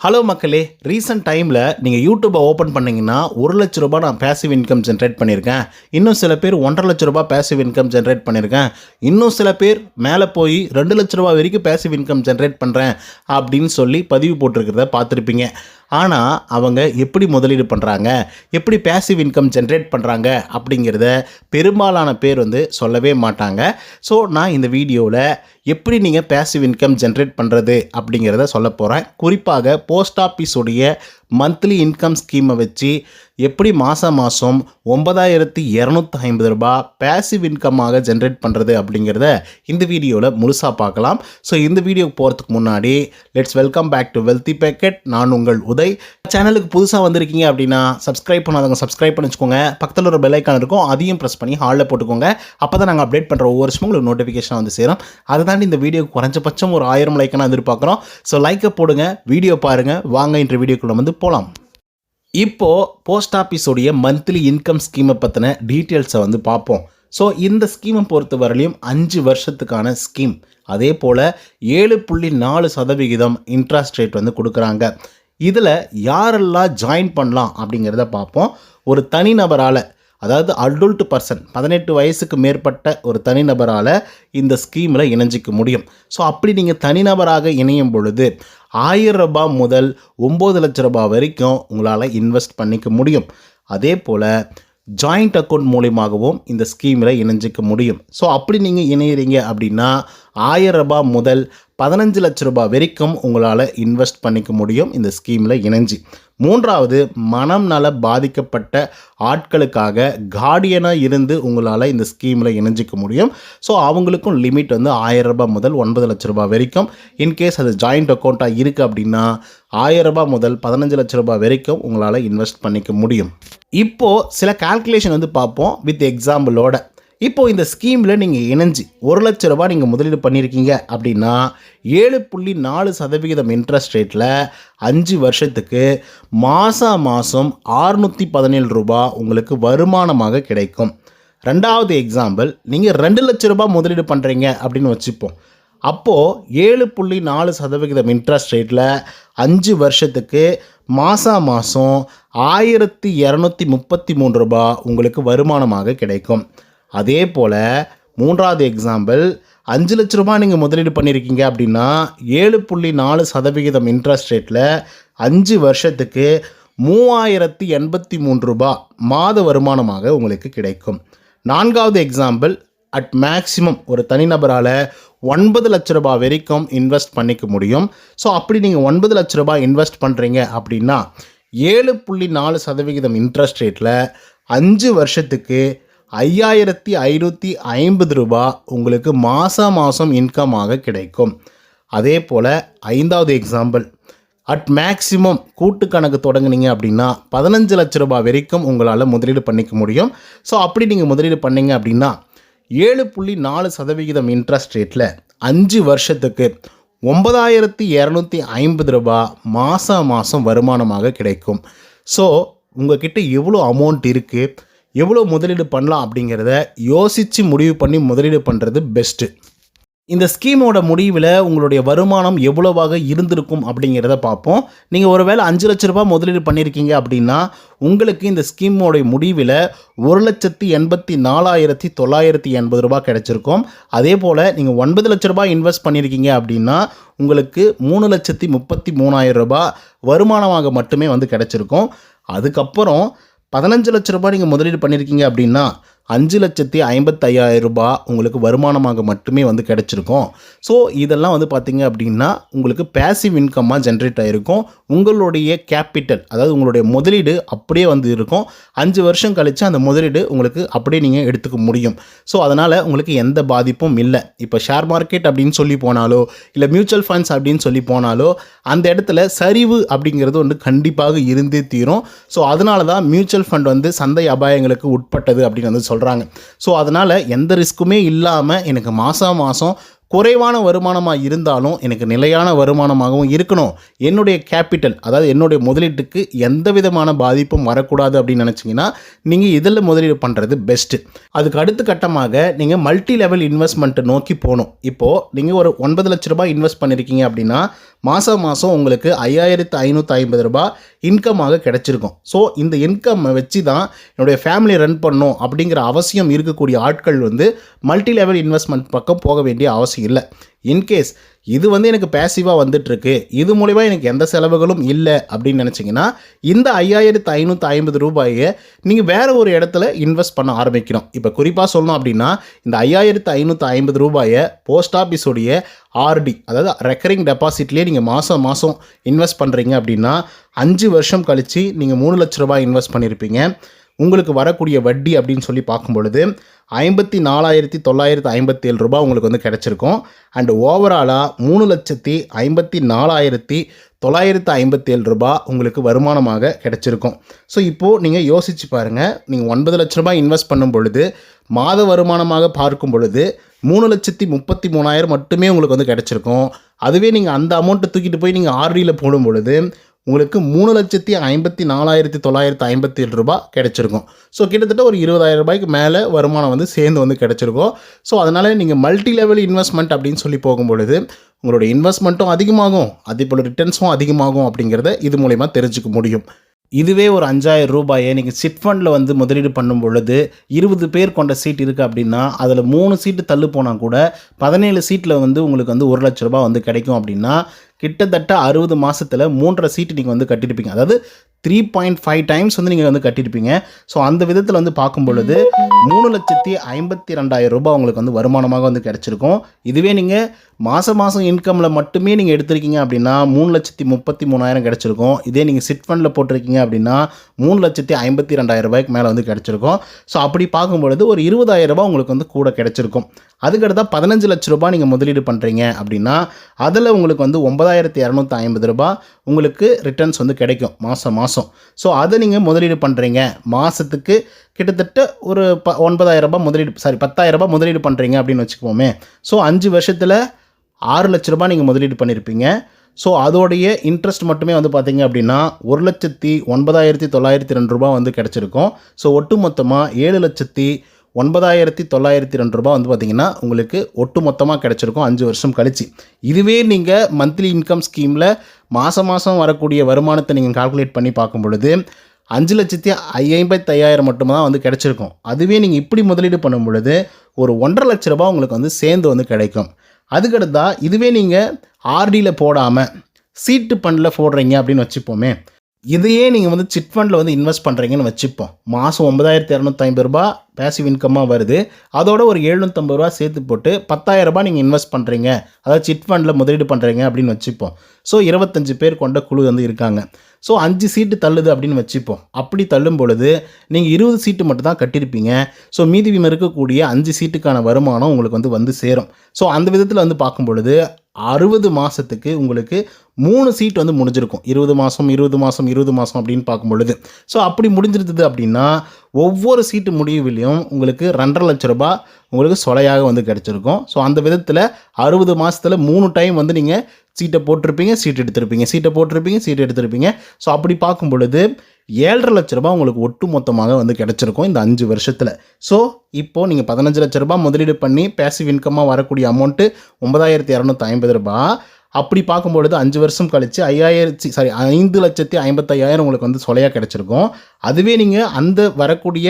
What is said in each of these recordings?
Hello மக்களே, recent டைமில் நீங்கள் யூடியூப்பை ஓப்பன் பண்ணிங்கன்னா 1,00,000 ரூபாய் நான் பேசிவ் இன்கம் ஜென்ரேட் பண்ணியிருக்கேன். இன்னும் சில பேர் 1,50,000 ரூபாய் பேசிவ் இன்கம் ஜென்ரேட் பண்ணியிருக்கேன். இன்னும் சில பேர் மேலே போய் 2,00,000 ரூபாய் வரைக்கும் பேசிவ் இன்கம் ஜென்ரேட் பண்ணுறேன் அப்படின்னு சொல்லி பதிவு போட்டிருக்கிறத பார்த்துருப்பீங்க. ஆனால் அவங்க எப்படி முதலீடு பண்ணுறாங்க, எப்படி பேசிவ் இன்கம் ஜென்ரேட் பண்ணுறாங்க அப்படிங்கிறத பெரும்பாலான பேர் சொல்லவே மாட்டாங்க. ஸோ நான் இந்த வீடியோவில் எப்படி நீங்கள் பேசிவ் இன்கம் ஜென்ரேட் பண்ணுறது அப்படிங்கிறத சொல்ல போகிறேன். குறிப்பாக போஸ்ட் ஆஃபீஸுடைய மந்த்லி இன்கம் ஸ்கீமை வச்சு எப்படி மாதம் 9,250 ரூபாய் பேசிவ் இன்கமாக ஜென்ரேட் பண்ணுறது அப்படிங்கிறத இந்த வீடியோவில் முழுசாக பார்க்கலாம். ஸோ இந்த வீடியோக்கு போகிறதுக்கு முன்னாடி let's welcome back to Wealthy Packet. நான் உங்கள் உதய். சேனலுக்கு புதுசாக வந்திருக்கீங்க அப்படின்னா சப்ஸ்கிரைப் பண்ணாதவங்க சப்ஸ்கிரைப் பண்ணி வச்சுக்கோங்க. பக்கத்தில் ஒரு பெல் ஐக்கான் இருக்கும், அதையும் ப்ரெஸ் பண்ணி ஹாலில் போட்டுக்கோங்க. அப்போ தான் நாங்கள் அப்டேட் பண்ணுற ஒவ்வொரு விஷயமும் உங்களுக்கு நோட்டிஃபிகேஷன் சேரும். அதை தாண்டி இந்த வீடியோக்கு குறைஞ்சபட்சம் ஒரு 1000 லைக்கான எதிர்பார்க்குறோம். ஸோ லைக்கை போடுங்க, வீடியோ பாருங்கள். வாங்க இன்று வீடியோக்குள்ளே போகலாம். இப்போது போஸ்ட் ஆஃபீஸுடைய மந்த்லி இன்கம் ஸ்கீமை பற்றின டீட்டெயில்ஸை பார்ப்போம். ஸோ இந்த ஸ்கீமை பொறுத்த வரலையும் 5 வருஷத்துக்கான ஸ்கீம். அதே போல் 7.4% இன்ட்ரெஸ்ட் ரேட் கொடுக்குறாங்க. இதில் யாரெல்லாம் ஜாயின் பண்ணலாம் அப்படிங்கிறத பார்ப்போம். ஒரு தனிநபரால், அதாவது அடல்ட் பர்சன், 18 வயசுக்கு மேற்பட்ட ஒரு தனிநபரால் இந்த ஸ்கீமில் இணைஞ்சிக்க முடியும். ஸோ அப்படி நீங்கள் தனிநபராக இணையும் பொழுது 1000 ரூபாய் முதல் 9,00,000 ரூபாய் வரைக்கும் உங்களால் இன்வெஸ்ட் பண்ணிக்க முடியும். அதே போல் ஜாயிண்ட் அக்கௌண்ட் மூலியமாகவும் இந்த ஸ்கீமில் இணைஞ்சிக்க முடியும். ஸோ அப்படி நீங்கள் இணையிறீங்க அப்படின்னா 1000 ரூபாய் முதல் 15,00,000 ரூபாய் வரைக்கும் உங்களால் இன்வெஸ்ட் பண்ணிக்க முடியும் இந்த ஸ்கீமில் இணைஞ்சி. மூன்றாவது, மனம் நல பாதிக்கப்பட்ட ஆட்களுக்காக கார்டியனாக இருந்து உங்களால் இந்த ஸ்கீமில் இணைஞ்சிக்க முடியும். ஸோ அவங்களுக்கும் லிமிட் 1000 ரூபாய் முதல் 9,00,000 ரூபாய் வரைக்கும். இன்கேஸ் அது ஜாயிண்ட் அக்கௌண்ட்டாக இருக்குது அப்படின்னா 1000 ரூபாய் முதல் 15,00,000 ரூபாய் வரைக்கும் உங்களால் இன்வெஸ்ட் பண்ணிக்க முடியும். இப்போது சில கால்குலேஷன் பார்ப்போம் வித் எக்ஸாம்பிளோட. இப்போது இந்த ஸ்கீமில் நீங்கள் இணைஞ்சி 1,00,000 ரூபாய் நீங்கள் முதலீடு பண்ணியிருக்கீங்க அப்படின்னா 7.4% இன்ட்ரெஸ்ட் ரேட்டில் 5 வருஷத்துக்கு மாதம் 617 ரூபாய் உங்களுக்கு வருமானமாக கிடைக்கும். ரெண்டாவது எக்ஸாம்பிள், நீங்கள் 2,00,000 ரூபாய் முதலீடு பண்ணுறீங்க அப்படின்னு வச்சுப்போம். அப்போது 7.4% இன்ட்ரெஸ்ட் ரேட்டில் 5 வருஷத்துக்கு மாதம் 1,233 ரூபாய் உங்களுக்கு வருமானமாக கிடைக்கும். அதே போல் மூன்றாவது எக்ஸாம்பிள், 5,00,000 ரூபாய் நீங்கள் முதலீடு பண்ணியிருக்கீங்க அப்படின்னா 7.4% இன்ட்ரெஸ்ட் ரேட்டில் 5 வருஷத்துக்கு 3,083 ரூபாய் மாத வருமானமாக உங்களுக்கு கிடைக்கும். நான்காவது எக்ஸாம்பிள், அட் மேக்ஸிமம் ஒரு தனிநபரால் 9,00,000 ரூபாய் வரைக்கும் இன்வெஸ்ட் பண்ணிக்க முடியும். ஸோ அப்படி நீங்கள் 9,00,000 ரூபாய் இன்வெஸ்ட் பண்ணுறீங்க அப்படின்னா 7.4% இன்ட்ரெஸ்ட் ரேட்டில் 5 வருஷத்துக்கு 5,550 ரூபாய் உங்களுக்கு மாதம் இன்கமாக கிடைக்கும். அதே போல் ஐந்தாவது எக்ஸாம்பிள், அட் மேக்ஸிமம் கூட்டு கணக்கு தொடங்குனீங்க அப்படின்னா 15,00,000 ரூபாய் வரைக்கும் உங்களால் முதலீடு பண்ணிக்க முடியும். ஸோ அப்படி நீங்கள் முதலீடு பண்ணிங்க அப்படின்னா 7.4% இன்ட்ரெஸ்ட் ரேட்டில் 5 வருஷத்துக்கு 9,250 ரூபாய் மாதம் வருமானமாக கிடைக்கும். ஸோ உங்கள்கிட்ட எவ்வளோ அமௌண்ட் இருக்குது, எவ்வளோ முதலீடு பண்ணலாம் அப்படிங்கிறத யோசித்து முடிவு பண்ணி முதலீடு பண்ணுறது பெஸ்ட்டு. இந்த ஸ்கீமோட முடிவில் உங்களுடைய வருமானம் எவ்வளவாக இருந்திருக்கும் அப்படிங்கிறத பார்ப்போம். நீங்கள் ஒரு வேளை 5,00,000 ரூபாய் முதலீடு பண்ணியிருக்கீங்க அப்படின்னா உங்களுக்கு இந்த ஸ்கீமோடைய முடிவில் 1,84,980 ரூபாய் கிடச்சிருக்கும். அதே போல் நீங்கள் 9,00,000 ரூபாய் இன்வெஸ்ட் பண்ணியிருக்கீங்க அப்படின்னா உங்களுக்கு 3,33,000 ரூபாய் வருமானமாக மட்டுமே கிடச்சிருக்கும். அதுக்கப்புறம் 15,00,000 ரூபாய் நீங்கள் முதலீடு பண்ணியிருக்கீங்க அப்படின்னா 5,55,000 ரூபாய் உங்களுக்கு வருமானமாக மட்டுமே கிடச்சிருக்கும். ஸோ இதெல்லாம் பார்த்திங்க அப்படின்னா உங்களுக்கு பேசிவ் இன்கம்மாக ஜென்ரேட் ஆகிருக்கும். உங்களுடைய கேபிட்டல், அதாவது உங்களுடைய முதலீடு அப்படியே இருக்கும். 5 வருஷம் கழித்து அந்த முதலீடு உங்களுக்கு அப்படியே நீங்கள் எடுத்துக்க முடியும். ஸோ அதனால் உங்களுக்கு எந்த பாதிப்பும் இல்லை. இப்போ ஷேர் மார்க்கெட் அப்படின்னு சொல்லி போனாலோ இல்லை மியூச்சுவல் ஃபண்ட்ஸ் அப்படின்னு சொல்லி போனாலோ அந்த இடத்துல சரிவு அப்படிங்கிறது கண்டிப்பாக இருந்தே தீரும். ஸோ அதனால தான் மியூச்சுவல் ஃபண்ட் சந்தை அபாயங்களுக்கு உட்பட்டது அப்படின்னு சொல்கிறாங்க. ஸோ அதனால் எந்த ரிஸ்க்குமே இல்லாமல் எனக்கு மாதம் குறைவான வருமானமாக இருந்தாலும் எனக்கு நிலையான வருமானமாகவும் இருக்கணும், என்னுடைய கேபிட்டல் அதாவது என்னுடைய முதலீட்டுக்கு எந்த விதமான பாதிப்பும் வரக்கூடாது அப்படின்னு நினச்சிங்கன்னா நீங்கள் இதில் முதலீடு பண்ணுறது பெஸ்ட்டு. அதுக்கு அடுத்த கட்டமாக நீங்கள் மல்டி லெவல் இன்வெஸ்ட்மெண்ட்டை நோக்கி போகணும். இப்போது நீங்கள் ஒரு 9 லட்ச ரூபாய் இன்வெஸ்ட் பண்ணியிருக்கீங்க அப்படின்னா மாதம் உங்களுக்கு 5550 ரூபாய் இன்கமாக கிடைச்சிருக்கும். ஸோ இந்த இன்கம் வச்சு தான் என்னுடைய ஃபேமிலி ரன் பண்ணணும் அப்படிங்கிற அவசியம் இருக்கக்கூடிய ஆட்கள் மல்டி லெவல் இன்வெஸ்ட்மெண்ட் பக்கம் போக வேண்டிய அவசியம் இல்லை. இன்கேஸ் இது எனக்கு பேசிவாக வந்துட்டுருக்கு, இது மூலிமா எனக்கு எந்த செலவுகளும் இல்லை அப்படின்னு நினச்சிங்கன்னா இந்த 5550 ரூபாயை நீங்கள் வேறு ஒரு இடத்துல இன்வெஸ்ட் பண்ண ஆரம்பிக்கணும். இப்போ குறிப்பாக சொல்லணும் அப்படின்னா இந்த 5550 ரூபாயை போஸ்ட் ஆஃபீஸோடைய ஆர்டி அதாவது ரெக்கரிங் டெபாசிட்லேயே நீங்கள் மாதம் இன்வெஸ்ட் பண்ணுறீங்க அப்படின்னா 5 வருஷம் கழித்து நீங்கள் 3 லட்ச ரூபாய் இன்வெஸ்ட் பண்ணியிருப்பீங்க. உங்களுக்கு வரக்கூடிய வட்டி அப்படின்னு சொல்லி பார்க்கும் பொழுது 54,957 ரூபாய் உங்களுக்கு கிடச்சிருக்கும். அண்ட் ஓவராலாக 3,54,957 ரூபாய் உங்களுக்கு வருமானமாக கிடச்சிருக்கும். ஸோ இப்போது நீங்கள் யோசித்து பாருங்கள், நீங்கள் 9 லட்ச ரூபாய் இன்வெஸ்ட் பண்ணும் பொழுது மாத வருமானமாக பார்க்கும் பொழுது 3,33,000 மட்டுமே உங்களுக்கு கிடச்சிருக்கும். அதுவே நீங்கள் அந்த அமௌண்ட்டை தூக்கிட்டு போய் நீங்கள் ஆர்டியில் போடும் பொழுது உங்களுக்கு 3,54,957 ரூபாய் கிடச்சிருக்கும். ஸோ கிட்டத்தட்ட ஒரு 20,000 ரூபாய்க்கு மேலே வருமானம் சேர்ந்து கிடச்சிருக்கும். ஸோ அதனால் நீங்கள் மல்டி லெவல் இன்வெஸ்ட்மெண்ட் அப்படின்னு சொல்லி போகும்பொழுது உங்களோட இன்வெஸ்ட்மெண்ட்டும் அதிகமாகும், அதே போல் ரிட்டர்ன்ஸும் அதிகமாகும் அப்படிங்கிறத இது மூலமா தெரிஞ்சுக்க முடியும். இதுவே ஒரு 5,000 ரூபாயை நீங்கள் சிட் ஃபண்டில் முதலீடு பண்ணும் பொழுது 20 பேர் கொண்ட சீட் இருக்குது அப்படின்னா அதில் 3 சீட்டு தள்ளு போனால் கூட 17 சீட்டில் உங்களுக்கு 1 லட்ச ரூபாய் கிடைக்கும். அப்படின்னா கிட்டத்தட்ட 60 மாதத்தில் 3.5 சீட்டு நீங்கள் கட்டியிருப்பீங்க. அதாவது 3.5 டைம்ஸ் நீங்கள் கட்டியிருப்பீங்க. ஸோ அந்த விதத்தில் பார்க்கும் பொழுது 3,52,000 ரூபாய் உங்களுக்கு வருமானமாக கிடைச்சிருக்கும். இதுவே நீங்கள் மாதம் இன்கமில் மட்டுமே நீங்கள் எடுத்திருக்கீங்க அப்படின்னா 3,33,000 கிடச்சிருக்கும். இதே நீங்கள் சிட் ஃபண்டில் போட்டிருக்கீங்க அப்படின்னா 3,52,000 ரூபாய்க்கு மேலே கிடச்சிருக்கும். ஸோ அப்படி பார்க்கும்பொழுது ஒரு 20,000 ரூபாய் உங்களுக்கு கூட கிடச்சிருக்கும். அதுக்கடுத்தா 15 லட்ச ரூபாய் நீங்கள் முதலீடு பண்ணுறீங்க அப்படின்னா அதில் உங்களுக்கு 9,250 ரூபாய் உங்களுக்கு ரிட்டர்ன்ஸ் கிடைக்கும் மாதம். ஸோ அதை நீங்கள் முதலீடு பண்ணுறீங்க, மாதத்துக்கு கிட்டத்தட்ட ஒரு 9,000 ரூபாய் முதலீடு 10,000 ரூபாய் முதலீடு பண்ணுறீங்க அப்படின்னு வச்சுக்கோமே. ஸோ 5 வருஷத்தில் 6 லட்ச ரூபாய் நீங்கள் முதலீடு பண்ணியிருப்பீங்க. ஸோ அதோடைய இன்ட்ரெஸ்ட் மட்டுமே பார்த்தீங்க அப்படின்னா 1,09,902 ரூபாய் கிடச்சிருக்கும். ஸோ ஒட்டு மொத்தமாக 7,09,902 ரூபாய் பார்த்திங்கன்னா உங்களுக்கு ஒட்டு மொத்தமாக கிடச்சிருக்கும் 5 வருஷம் கழிச்சு. இதுவே நீங்கள் மந்த்லி இன்கம் ஸ்கீமில் மாதம் வரக்கூடிய வருமானத்தை நீங்கள் கால்குலேட் பண்ணி பார்க்கும் பொழுது 5,55,000 மட்டும்தான் கிடச்சிருக்கும். அதுவே நீங்கள் இப்படி முதலீடு பண்ணும் பொழுது ஒரு 1.5 லட்ச ரூபாய் உங்களுக்கு சேர்ந்து கிடைக்கும். அதுக்கடுத்தா இதுவே நீங்கள் ஆர்டியில் போடாமல் சீட்டு ஃபண்டில் போடுறீங்க அப்படின்னு வச்சுப்போமே. இதையே நீங்கள் சிட் ஃபண்டில் இன்வெஸ்ட் பண்ணுறீங்கன்னு வச்சுப்போம். மாதம் 9,250 ரூபாய் பேசிவ் இன்கம்மாக வருது. அதோட ஒரு 750 ரூபா சேர்த்து போட்டு 10,000 ரூபாய் நீங்கள் இன்வெஸ்ட் பண்ணுறீங்க, அதாவது சிட் ஃபண்டில் முதலீடு பண்ணுறீங்க அப்படின்னு வச்சுப்போம். ஸோ 25 பேர் கொண்ட குழு இருக்காங்க. ஸோ 5 சீட்டு தள்ளுது அப்படின்னு வச்சுப்போம். அப்படி தள்ளும் பொழுது நீங்கள் 20 சீட்டு மட்டும் தான் கட்டியிருப்பீங்க. ஸோ மீதி இருக்கக்கூடிய 5 சீட்டுக்கான வருமானம் உங்களுக்கு சேரும். ஸோ அந்த விதத்தில் பார்க்கும் பொழுது 60 மாதத்துக்கு உங்களுக்கு 3 சீட் முடிஞ்சிருக்கும். 20 மாதம் 20 மாதம் 20 மாதம் அப்படின்னு பார்க்கும் பொழுது. ஸோ அப்படி முடிஞ்சிருந்தது அப்படின்னா ஒவ்வொரு சீட்டு முடிவிலையும் உங்களுக்கு 2.5 லட்ச ரூபாய் உங்களுக்கு சொலையாக கிடச்சிருக்கும். ஸோ அந்த விதத்தில் 60 மாதத்தில் 3 டைம் நீங்கள் சீட்டை போட்டிருப்பீங்க, சீட் எடுத்திருப்பீங்க, சீட்டை போட்டிருப்பீங்க, சீட் எடுத்திருப்பீங்க. ஸோ அப்படி பார்க்கும் பொழுது 7.5 லட்ச ரூபாய் உங்களுக்கு ஒட்டு மொத்தமாக கிடச்சிருக்கும் இந்த 5 வருஷத்தில். ஸோ இப்போது நீங்கள் 15 லட்ச ரூபாய் முதலீடு பண்ணி பேசிவ் இன்கமாக வரக்கூடிய அமௌண்ட்டு 9,250 ரூபாய். அப்படி பார்க்கும்பொழுது 5 வருஷம் கழித்து 5,55,000 உங்களுக்கு சொலையாக கிடச்சிருக்கும். அதுவே நீங்கள் அந்த வரக்கூடிய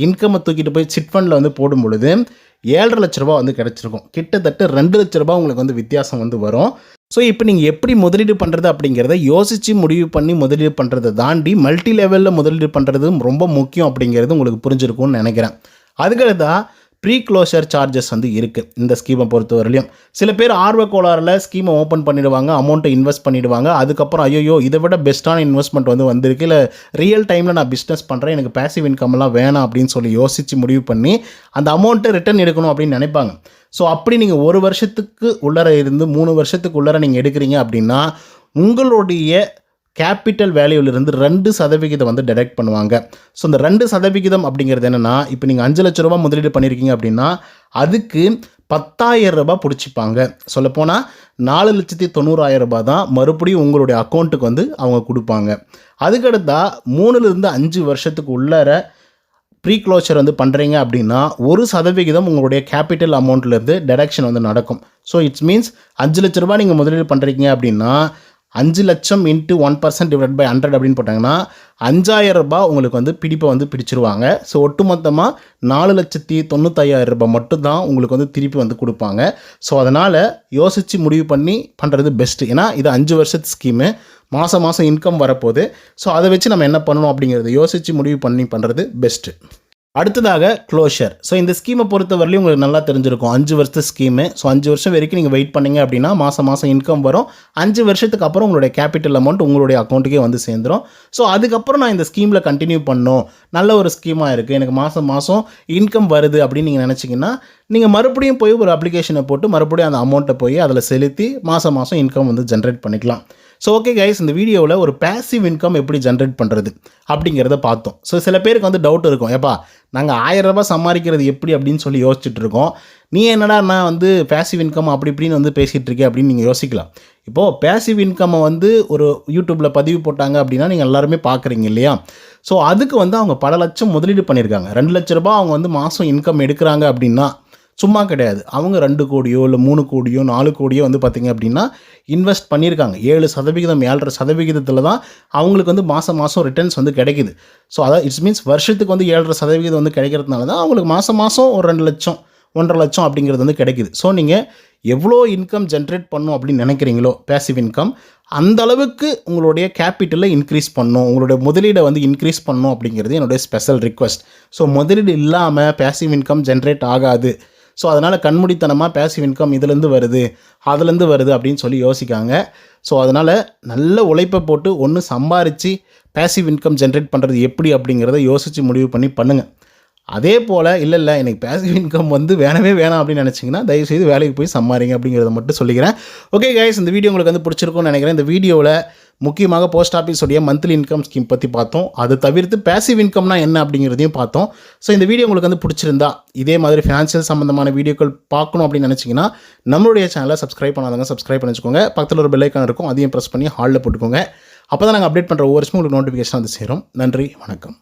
இன்கம்மை தூக்கிட்டு போய் சிட் ஃபண்டில் போடும் பொழுது 7.5 லட்ச ரூபாய் கிடச்சிருக்கும். கிட்டத்தட்ட 2 லட்ச ரூபாய் உங்களுக்கு வித்தியாசம் வரும். ஸோ இப்போ நீங்கள் எப்படி முதலீடு பண்ணுறது அப்படிங்கிறத யோசித்து முடிவு பண்ணி முதலீடு பண்ணுறதை தாண்டி மல்டி லெவலில் முதலீடு பண்ணுறது ரொம்ப முக்கியம் அப்படிங்கிறது உங்களுக்கு புரிஞ்சிருக்கும்னு நினைக்கிறேன். அதுக்கடுத்தா ப்ரீ க்ளோஷர் சார்ஜஸ் இருக்குது இந்த ஸ்கீமை பொறுத்தவரையிலையும். சில பேர் ஆர்வ கோளாறில் ஸ்கீமை ஓப்பன் பண்ணிவிடுவாங்க, அமௌண்ட்டை இன்வெஸ்ட் பண்ணிவிடுவாங்க. அதுக்கப்புறம் ஐயோ இதை விட பெஸ்ட்டான இன்வெஸ்ட்மெண்ட் வந்திருக்கு, இல்லை ரியல் டைமில் நான் பிஸ்னஸ் பண்ணுறேன், எனக்கு பேசிவ் இன்கம்லாம் வேணாம் அப்படின்னு சொல்லி யோசித்து முடிவு பண்ணி அந்த அமௌண்ட்டை ரிட்டர்ன் எடுக்கணும் அப்படின்னு நினைப்பாங்க. ஸோ அப்படி நீங்கள் 1 வருஷத்துக்கு உள்ளர இருந்து 3 வருஷத்துக்கு உள்ளர நீங்கள் எடுக்கிறீங்க அப்படின்னா உங்களுடைய கேபிட்டல் வேல்யூவிலிருந்து 2% வந்து டிடெக்ட் பண்ணுவாங்க. ஸோ இந்த 2% அப்படிங்கிறது என்னென்னா, இப்போ நீங்கள் 5 லட்ச ரூபா முதலீடு பண்ணியிருக்கீங்க அப்படின்னா அதுக்கு 10,000 ரூபாய் பிடிச்சிப்பாங்க. சொல்லப்போனால் 4,90,000 ரூபாய் தான் மறுபடியும் உங்களுடைய அக்கௌண்ட்டுக்கு வந்து அவங்க கொடுப்பாங்க. அதுக்கடுத்தா 3லிருந்து 5 வருஷத்துக்கு உள்ளார ப்ரீ க்ளோஷர் வந்து பண்ணுறீங்க அப்படின்னா 1% உங்களுடைய கேபிட்டல் அமௌண்ட்லேருந்து டெடக்ஷன் வந்து நடக்கும். ஸோ இட்ஸ் மீன்ஸ் 5 லட்ச ரூபாய் நீங்கள் முதலீடு பண்ணுறீங்க அப்படின்னா 5 லட்சம் இன்ட்டு 1% டிவைட் பை 100 அப்படின்னு போட்டாங்கன்னா 5,000 ரூபாய் உங்களுக்கு வந்து பிடிப்பை வந்து பிடிச்சிருவாங்க. ஸோ ஒட்டுமொத்தமாக 4,95,000 ரூபாய் மட்டும்தான் உங்களுக்கு வந்து திருப்பி வந்து கொடுப்பாங்க. ஸோ அதனால் யோசித்து முடிவு பண்ணி பண்ணுறது பெஸ்ட்டு. ஏன்னா இது 5 வருஷத்து ஸ்கீமு, மாதம் மாதம் இன்கம் வரப்போகுது. ஸோ அதை வச்சு நம்ம என்ன பண்ணணும் அப்படிங்கிறத யோசித்து முடிவு பண்ணி பண்ணுறது பெஸ்ட்டு. அடுத்ததாக க்ளோஷர். ஸோ இந்த ஸ்கீமை பொறுத்தவரையிலும் உங்களுக்கு நல்லா தெரிஞ்சிருக்கும். 5 வருஷத்து ஸ்கீமு. ஸோ 5 வருஷம் வரைக்கும் நீங்கள் வெயிட் பண்ணிங்க அப்படின்னா மாதம் மாதம் இன்கம் வரும். 5 வருஷத்துக்கு அப்புறம் உங்களுடைய கேபிட்டல் அமௌண்ட் உங்களுடைய அக்கௌண்ட்டுக்கே வந்து சேர்ந்துடும். ஸோ அதுக்கப்புறம் நான் இந்த ஸ்கீமில் கண்டினியூ பண்ணணும், நல்ல ஒரு ஸ்கீமாக இருக்குது, எனக்கு மாதம் மாதம் இன்கம் வருது அப்படின்னு நீங்கள் நினச்சிங்கன்னா நீங்கள் மறுபடியும் போய் ஒரு அப்ளிகேஷனை போட்டு மறுபடியும் அந்த அமௌண்ட்டை போய் அதில் செலுத்தி மாதம் மாதம் இன்கம் வந்து ஜென்ரேட் பண்ணிக்கலாம். ஸோ ஓகே கைஸ், இந்த வீடியோவில் ஒரு பேசிவ் இன்கம் எப்படி ஜென்ரேட் பண்ணுறது அப்படிங்கிறத பார்த்தோம். ஸோ சில பேருக்கு வந்து டவுட் இருக்கும், ஏப்பா நாங்கள் 1000 ரூபாய் சம்பாதிக்கிறது எப்படி அப்படின்னு சொல்லி யோசிச்சுட்டு இருக்கோம், நீ என்னடா நான் வந்து பேசிவ் இன்கம் அப்படி இப்படின்னு வந்து பேசிகிட்டு இருக்கேன் அப்படின்னு நீங்கள் யோசிக்கலாம். இப்போது பேசிவ் இன்கம்மை வந்து ஒரு யூடியூப்பில் பதிவு போட்டாங்க அப்படின்னா நீங்கள் எல்லாருமே பார்க்குறீங்க இல்லையா. ஸோ அதுக்கு வந்து அவங்க பல லட்சம் முதலீடு பண்ணியிருக்காங்க. 2 லட்ச ரூபாய் அவங்க வந்து மாதம் இன்கம் எடுக்கிறாங்க அப்படின்னா சும்மா கிடையாது. அவங்க 2 கோடியோ இல்லை 3 கோடியோ 4 கோடியோ வந்து பார்த்திங்க அப்படின்னா இன்வெஸ்ட் பண்ணியிருக்காங்க. 7%, 7.5% தான் அவங்களுக்கு வந்து மாதம் மாதம் ரிட்டர்ன்ஸ் வந்து கிடைக்குது. ஸோ அதான் இட்ஸ் மீன்ஸ் வருஷத்துக்கு வந்து 7.5% வந்து கிடைக்கிறதுனால தான் அவங்களுக்கு மாதம் மாதம் ஒரு 2 லட்சம் 1.5 லட்சம் அப்படிங்கிறது வந்து கிடைக்குது. ஸோ நீங்கள் எவ்வளோ இன்கம் ஜென்ரேட் பண்ணணும் அப்படின்னு நினைக்கிறீங்களோ பேசிவ் இன்கம், அந்த அளவுக்கு உங்களுடைய கேபிட்டலை இன்க்ரீஸ் பண்ணணும், உங்களுடைய முதலீடை வந்து இன்க்ரீஸ் பண்ணணும் அப்படிங்கிறது என்னுடைய ஸ்பெஷல் ரிக்வெஸ்ட். ஸோ முதலீடு இல்லாமல் பேசிவ் இன்கம் ஜென்ரேட் ஆகாது. ஸோ அதனால் கண்மூடித்தனமாக பேசிவ் இன்கம் இதுலேருந்து வருது அதுலேருந்து வருது அப்படின்னு சொல்லி யோசிக்காங்க. ஸோ அதனால் நல்ல உழைப்பை போட்டு ஒன்று சம்பாரித்து பேசிவ் இன்கம் ஜென்ரேட் பண்ணுறது எப்படி அப்படிங்கிறத யோசித்து முடிவு பண்ணி பண்ணுங்கள். அதே போல் இல்லை எனக்கு பேசிவ் இன்கம் வந்து வேணவே வேணாம் அப்படின்னு நினச்சிங்கன்னா தயவுசெய்து வேலைக்கு போய் சம்பாதிங்க அப்படிங்கிறத மட்டும் சொல்லிக்கிறேன். ஓகே கைஸ், இந்த வீடியோ உங்களுக்கு வந்து பிடிச்சிருக்கும்னு நினைக்கிறேன். இந்த வீடியோவில் முக்கியமாக போஸ்ட் ஆஃபீஸோடைய மந்த்லி இன்கம் ஸ்கீம் பற்றி பார்த்தோம். அதை தவிர்த்து பேசிவ் இன்கம்னா என்ன அப்படிங்கிறதையும் பார்த்தோம். ஸோ இந்த வீடியோ உங்களுக்கு வந்து பிடிச்சிருந்தா இதே மாதிரி ஃபினான்ஷியல் சம்மந்தமான வீடியோக்கள் பார்க்கணும் அப்படின்னு நினச்சிங்கன்னா நம்மளுடைய சேனலை சப்ஸ்கிரைப் பண்ணாதவங்க சப்ஸ்கிரைப் பண்ணி வச்சுக்கோங்க. பக்கத்தில் ஒரு பெல் ஐக்கான் இருக்கும், அதையும் ப்ரெஸ் பண்ணி ஹாலில் போட்டுக்கோங்க. அப்போ தான் நாங்கள் அப்டேட் பண்ணுற ஒவ்வொரு வருஷமும் உங்களுக்கு நோட்டிஃபிகேஷன் வந்து சேரும். நன்றி, வணக்கம்.